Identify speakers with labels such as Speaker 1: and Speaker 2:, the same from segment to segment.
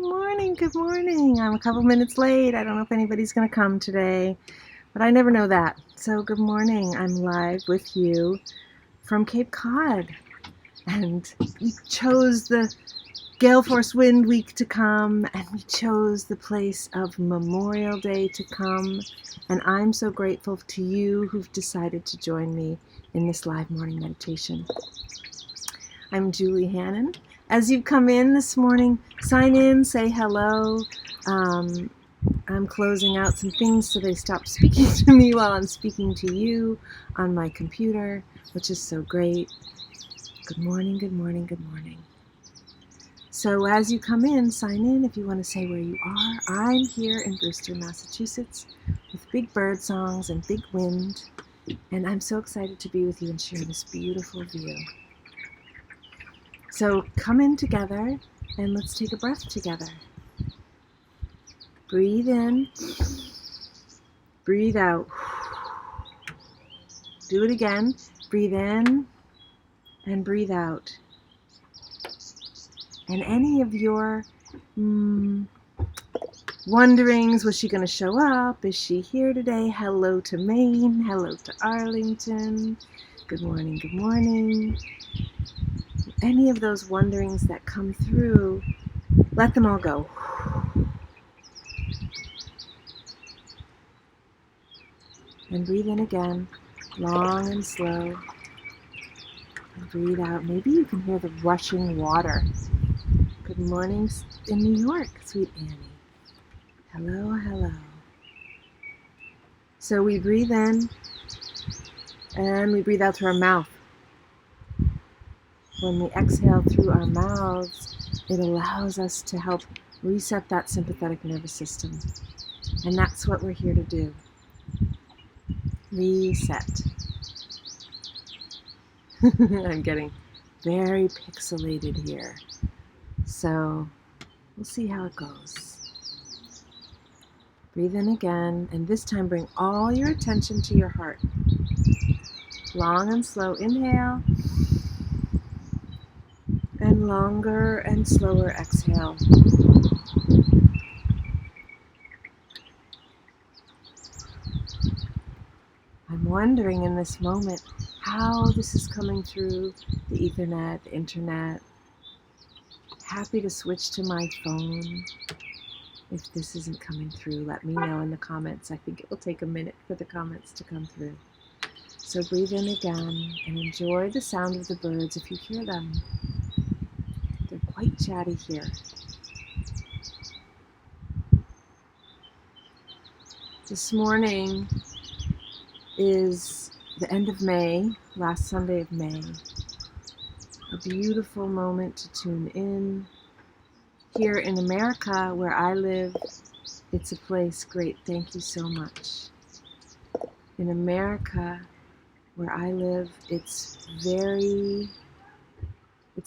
Speaker 1: morning, good morning. I'm a couple minutes late. I don't know if anybody's going to come today, but I never know that. So good morning. I'm live with you from Cape Cod, and we chose the gale force wind week to come, and we chose the place of Memorial Day to come, and I'm so grateful to you who've decided to join me in this live morning meditation. I'm Julie Hannon. As you come in this morning, sign in, say hello. I'm closing out some things so they stop speaking to me while I'm speaking to you on my computer, which is so great. Good morning, good morning, good morning. So as you come in, sign in if you want to say where you are. I'm here in Brewster, Massachusetts with big bird songs and big wind, and I'm so excited to be with you and share this beautiful view. So come in together and let's take a breath together. Breathe in, breathe out. Do it again. Breathe in and breathe out. And any of your wonderings, was she going to show up? Is she here today? Hello to Maine. Hello to Arlington. Good morning, good morning. Any of those wonderings that come through, let them all go. And breathe in again, long and slow. And breathe out. Maybe you can hear the rushing water. Good morning in New York, sweet Annie. Hello, hello. So we breathe in and we breathe out through our mouth. When we exhale through our mouths, it allows us to help reset that sympathetic nervous system. And that's what we're here to do. Reset. I'm getting very pixelated here. So we'll see how it goes. Breathe in again, and this time bring all your attention to your heart. Long and slow inhale, and longer and slower exhale. I'm wondering in this moment how this is coming through the Ethernet, the internet. Happy to switch to my phone. If this isn't coming through, let me know in the comments. I think it will take a minute for the comments to come through. So breathe in again and enjoy the sound of the birds if you hear them. They're quite chatty here. This morning is the end of May, last Sunday of May. A beautiful moment to tune in. Here in America, where I live, it's a place great. Thank you so much. In America, where I live, it's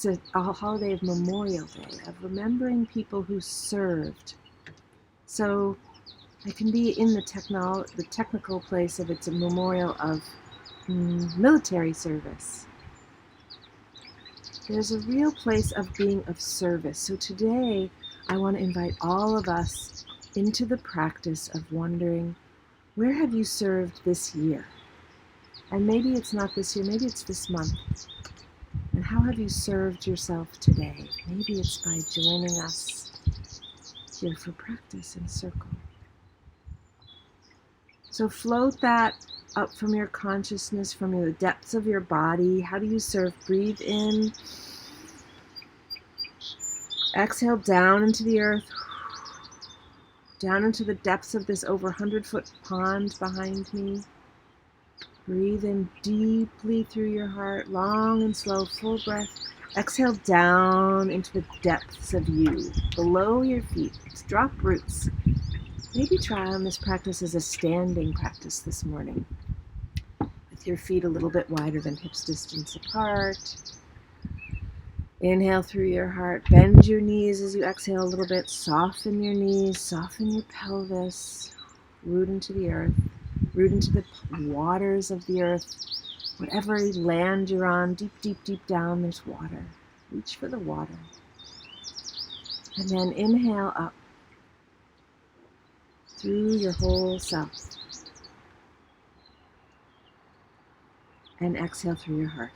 Speaker 1: a holiday of Memorial Day, of remembering people who served. So I can be in the technical place of it's a memorial of military service. There's a real place of being of service. So today, I want to invite all of us into the practice of wondering, where have you served this year? And maybe it's not this year, maybe it's this month. And how have you served yourself today? Maybe it's by joining us here for practice in circle. So float that up from your consciousness, from the depths of your body. How do you serve? Breathe in. Exhale down into the earth. Down into the depths of this over 100-foot pond behind me. Breathe in deeply through your heart, long and slow, full breath. Exhale down into the depths of you, below your feet. Drop roots. Maybe try on this practice as a standing practice this morning, with your feet a little bit wider than hips distance apart. Inhale through your heart. Bend your knees as you exhale a little bit. Soften your knees, soften your pelvis. Root into the earth. Root into the waters of the earth. Whatever land you're on, deep, deep, deep down, there's water. Reach for the water. And then inhale up through your whole self. And exhale through your heart.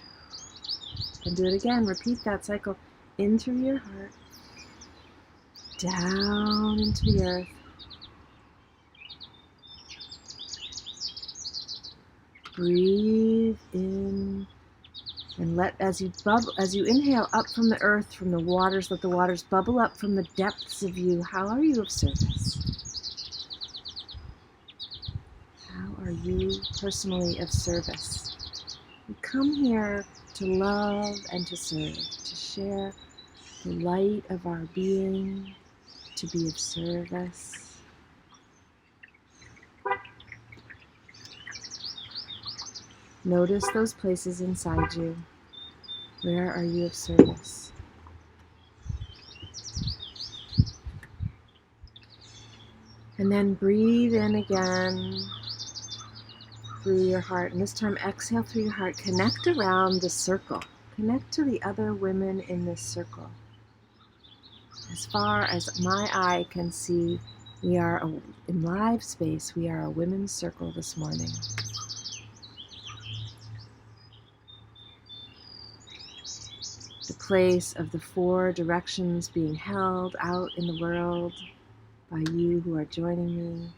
Speaker 1: And do it again. Repeat that cycle in through your heart, down into the earth. Breathe in and let, as you inhale up from the earth, from the waters, let the waters bubble up from the depths of you. How are you of service? How are you personally of service? We come here to love and to serve, to share the light of our being, to be of service. Notice those places inside you. Where are you of service? And then breathe in again through your heart. And this time exhale through your heart. Connect around the circle. Connect to the other women in this circle. As far as my eye can see, we are in live space. We are a women's circle this morning. The place of the 4 directions being held out in the world by you who are joining me,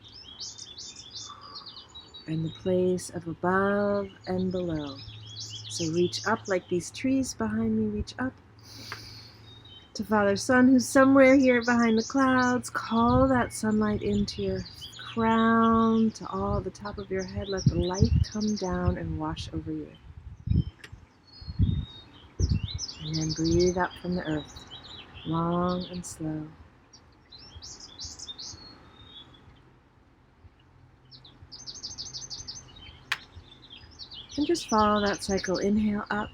Speaker 1: and the place of above and below. So reach up like these trees behind me, reach up to Father Sun, who's somewhere here behind the clouds. Call that sunlight into your crown, to all the top of your head. Let the light come down and wash over you. And then breathe up from the earth, long and slow. And just follow that cycle. Inhale up.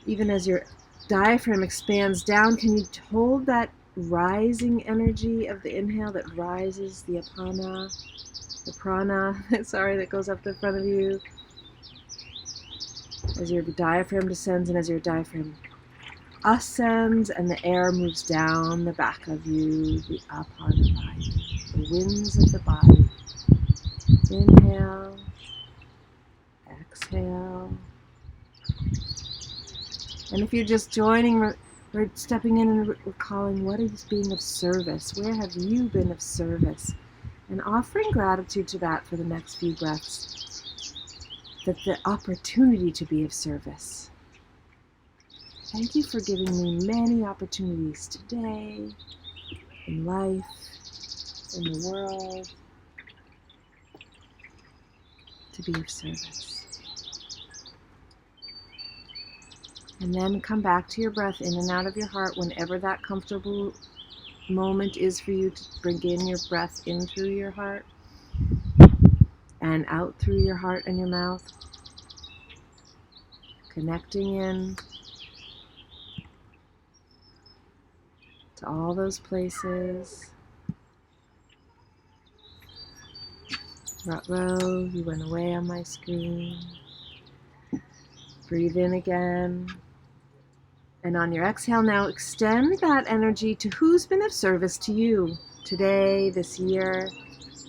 Speaker 1: Even as your diaphragm expands down, can you hold that rising energy of the inhale that rises, the apana, the prana, that goes up the front of you. As your diaphragm descends and as your diaphragm ascends and the air moves down the back of you, the apana body, the winds of the body. Inhale, exhale. And if you're just joining, we're stepping in and recalling what is being of service. Where have you been of service? And offering gratitude to that for the next few breaths. That the opportunity to be of service. Thank you for giving me many opportunities today, in life, in the world, to be of service. And then come back to your breath in and out of your heart whenever that comfortable moment is for you to bring in your breath in through your heart and out through your heart and your mouth. Connecting in to all those places. Row, you went away on my screen. Breathe in again. And on your exhale now, extend that energy to who's been of service to you today, this year.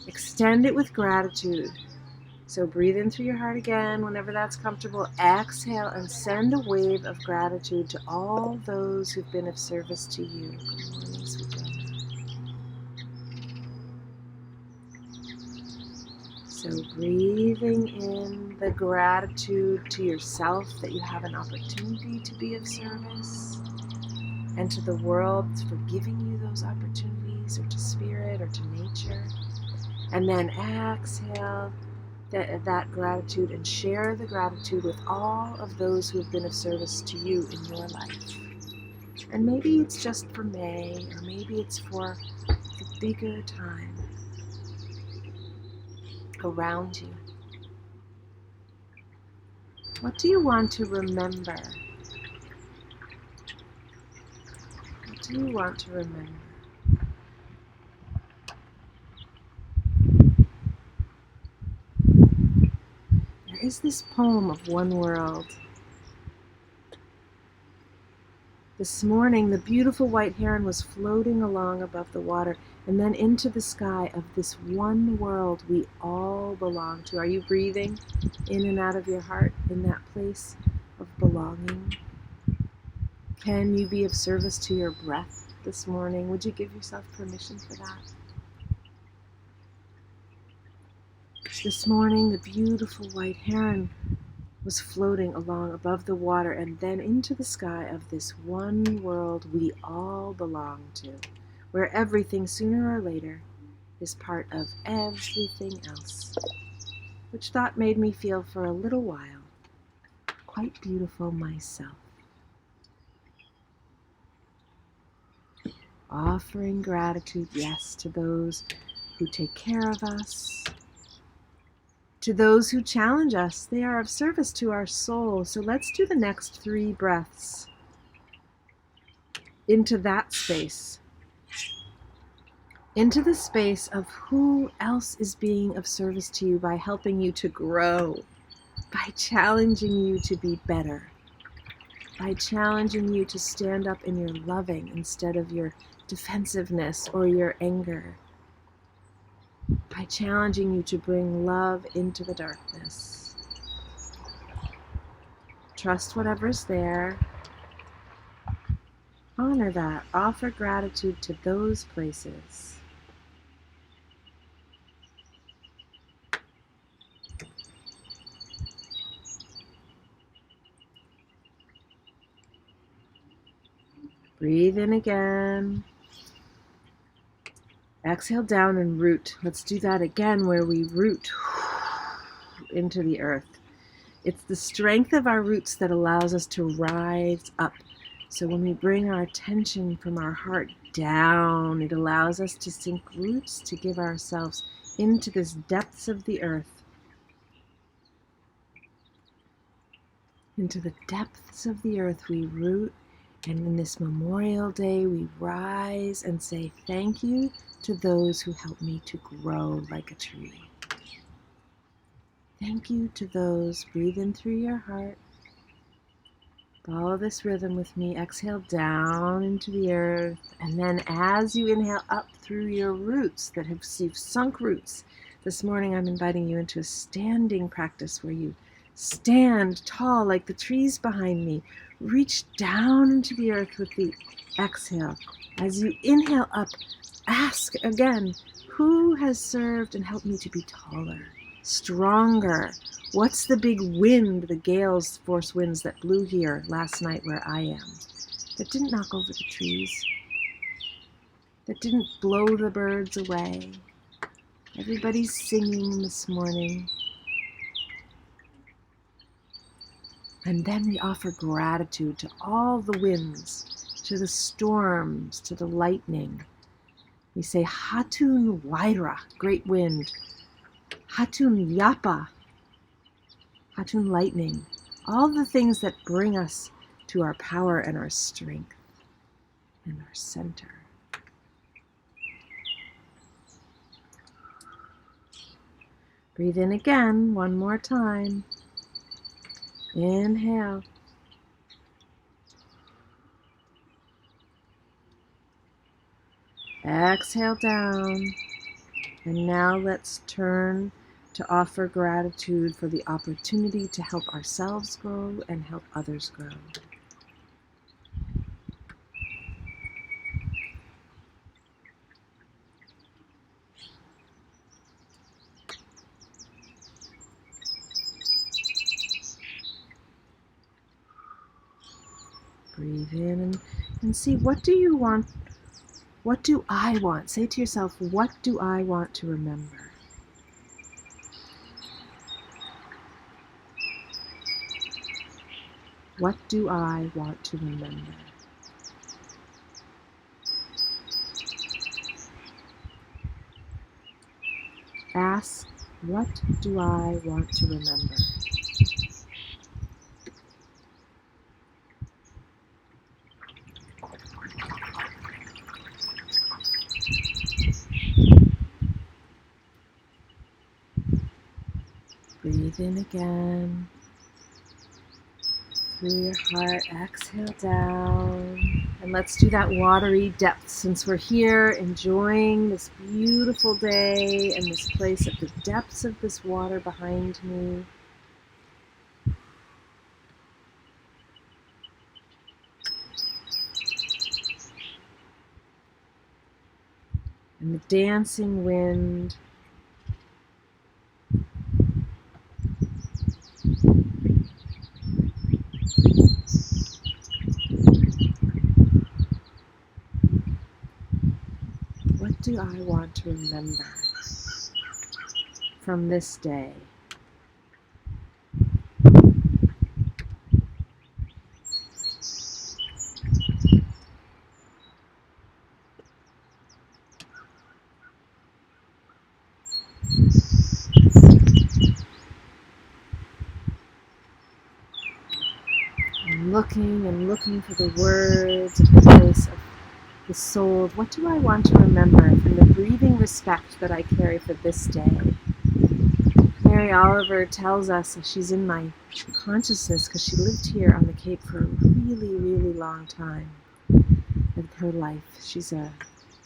Speaker 1: Extend it with gratitude. So breathe in through your heart again whenever that's comfortable. Exhale and send a wave of gratitude to all those who've been of service to you. Good morning, sweet Donna. So breathing in the gratitude to yourself that you have an opportunity to be of service, and to the world for giving you those opportunities, or to spirit, or to nature. And then exhale that gratitude and share the gratitude with all of those who have been of service to you in your life. And maybe it's just for May, or maybe it's for the bigger time around you. What do you want to remember? What do you want to remember? There is this poem of One World This morning, the beautiful white heron was floating along above the water and then into the sky of this one world we all belong to. Are you breathing in and out of your heart in that place of belonging? Can you be of service to your breath this morning? Would you give yourself permission for that? This morning, the beautiful white heron was floating along above the water and then into the sky of this one world we all belong to, where everything sooner or later is part of everything else, which thought made me feel for a little while quite beautiful myself. Offering gratitude, yes, to those who take care of us, to those who challenge us. They are of service to our soul. So let's do the next 3 breaths into that space, into the space of who else is being of service to you by helping you to grow, by challenging you to be better, by challenging you to stand up in your loving instead of your defensiveness or your anger, by challenging you to bring love into the darkness. Trust whatever's there. Honor that. Offer gratitude to those places. Breathe in again. Exhale down and root. Let's do that again, where we root into the earth. It's the strength of our roots that allows us to rise up. So when we bring our attention from our heart down, it allows us to sink roots, to give ourselves into this depths of the earth. Into the depths of the earth we root, and in this Memorial Day we rise and say thank you to those who help me to grow like a tree. Thank you to those. Breathe in through your heart. Follow this rhythm with me. Exhale down into the earth, and then as you inhale up through your roots that have sunk roots, this morning I'm inviting you into a standing practice where you stand tall like the trees behind me. Reach down into the earth with the exhale. As you inhale up, ask again, who has served and helped me to be taller, stronger? What's the big wind, the gales, force winds that blew here last night where I am, that didn't knock over the trees, that didn't blow the birds away? Everybody's singing this morning. And then we offer gratitude to all the winds, to the storms, to the lightning. We say, Hatun Waira, great wind. Hatun Yapa, Hatun lightning. All the things that bring us to our power and our strength and our center. Breathe in again, one more time. Inhale. Exhale down. And now let's turn to offer gratitude for the opportunity to help ourselves grow and help others grow. Breathe in and see, what do you want? What do I want? Say to yourself, what do I want to remember? What do I want to remember? Ask, what do I want to remember? Breathe in again. through your heart. Exhale down. And let's do that watery depth since we're here enjoying this beautiful day and this place at the depths of this water behind me. And the dancing wind. What do I want to remember from this day? I'm looking and looking for the words of the place of the soul. What do I want to remember from the breathing respect that I carry for this day? Mary Oliver tells us that she's in my consciousness because she lived here on the Cape for a really, really long time in her life. She's a,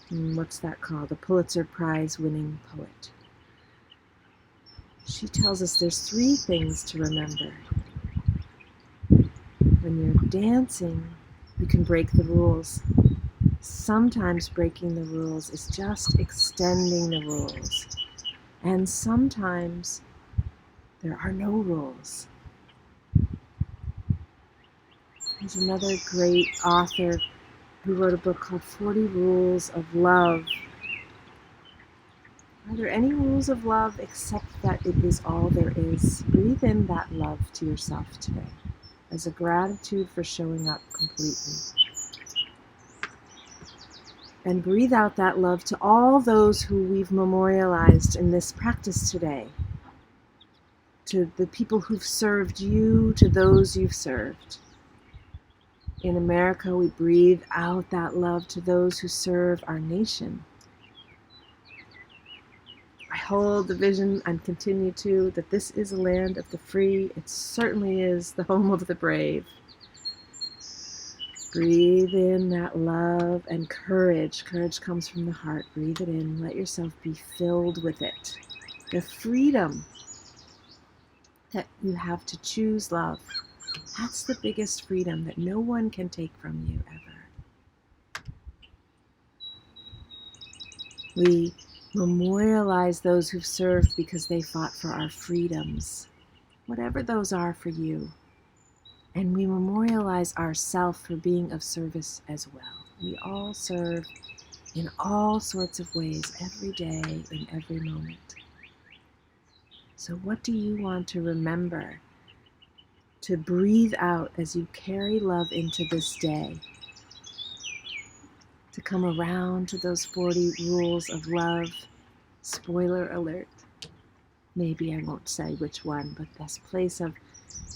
Speaker 1: what's that called? A Pulitzer Prize winning poet. She tells us there's 3 things to remember. When you're dancing, you can break the rules. Sometimes breaking the rules is just extending the rules. And sometimes there are no rules. There's another great author who wrote a book called 40 Rules of Love. Are there any rules of love except that it is all there is? Breathe in that love to yourself today as a gratitude for showing up completely. And breathe out that love to all those who we've memorialized in this practice today. To the people who've served you, to those you've served. In America, we breathe out that love to those who serve our nation. I hold the vision and continue to that this is a land of the free. It certainly is the home of the brave. Breathe in that love and courage. Courage comes from the heart. Breathe it in. Let yourself be filled with it. The freedom that you have to choose love. That's the biggest freedom that no one can take from you ever. We memorialize those who've served because they fought for our freedoms, whatever those are for you. And we memorialize ourselves for being of service as well. We all serve in all sorts of ways, every day, in every moment. So what do you want to remember to breathe out as you carry love into this day? To come around to those 40 rules of love. Spoiler alert. Maybe I won't say which one, but this place of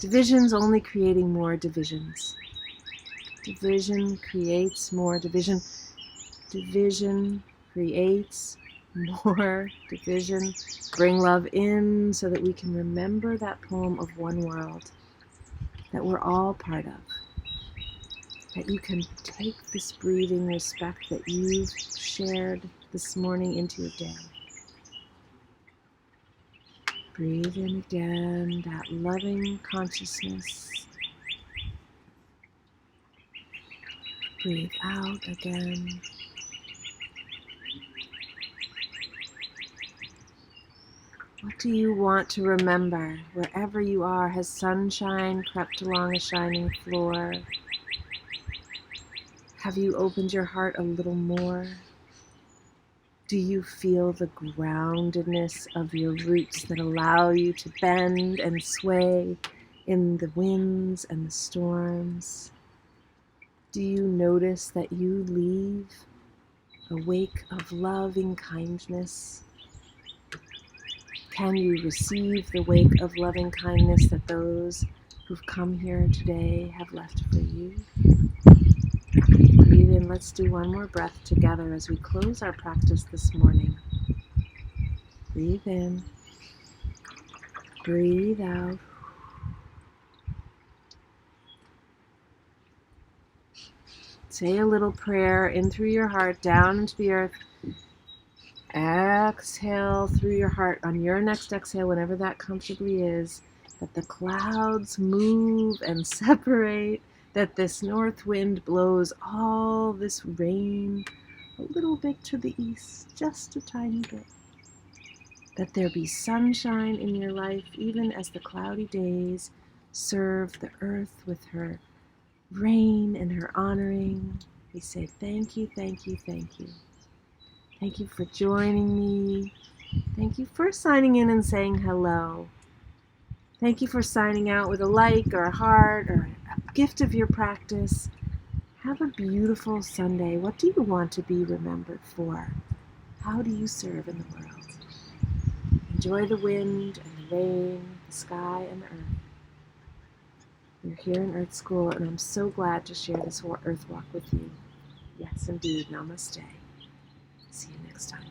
Speaker 1: divisions only creating more divisions. Division creates more division. Division creates more division. Bring love in so that we can remember that poem of one world that we're all part of. That you can take this breathing respect that you've shared this morning into your day. Breathe in again, that loving consciousness. Breathe out again. What do you want to remember wherever you are? Has sunshine crept along a shining floor? Have you opened your heart a little more? Do you feel the groundedness of your roots that allow you to bend and sway in the winds and the storms? Do you notice that you leave a wake of loving kindness? Can you receive the wake of loving kindness that those who've come here today have left for you? Breathe in. Let's do one more breath together as we close our practice this morning. Breathe in. Breathe out. Say a little prayer in through your heart, down into the earth. Exhale through your heart. On your next exhale, whenever that comfortably is, that the clouds move and separate, that this north wind blows all this rain a little bit to the east, just a tiny bit. That there be sunshine in your life, even as the cloudy days serve the earth with her rain and her honoring. We say thank you, thank you, thank you. Thank you for joining me. Thank you for signing in and saying hello. Thank you for signing out with a like or a heart or a gift of your practice. Have a beautiful Sunday. What do you want to be remembered for? How do you serve in the world? Enjoy the wind and the rain, the sky and the earth. We're here in Earth School, and I'm so glad to share this Earth Walk with you. Yes, indeed. Namaste. See you next time.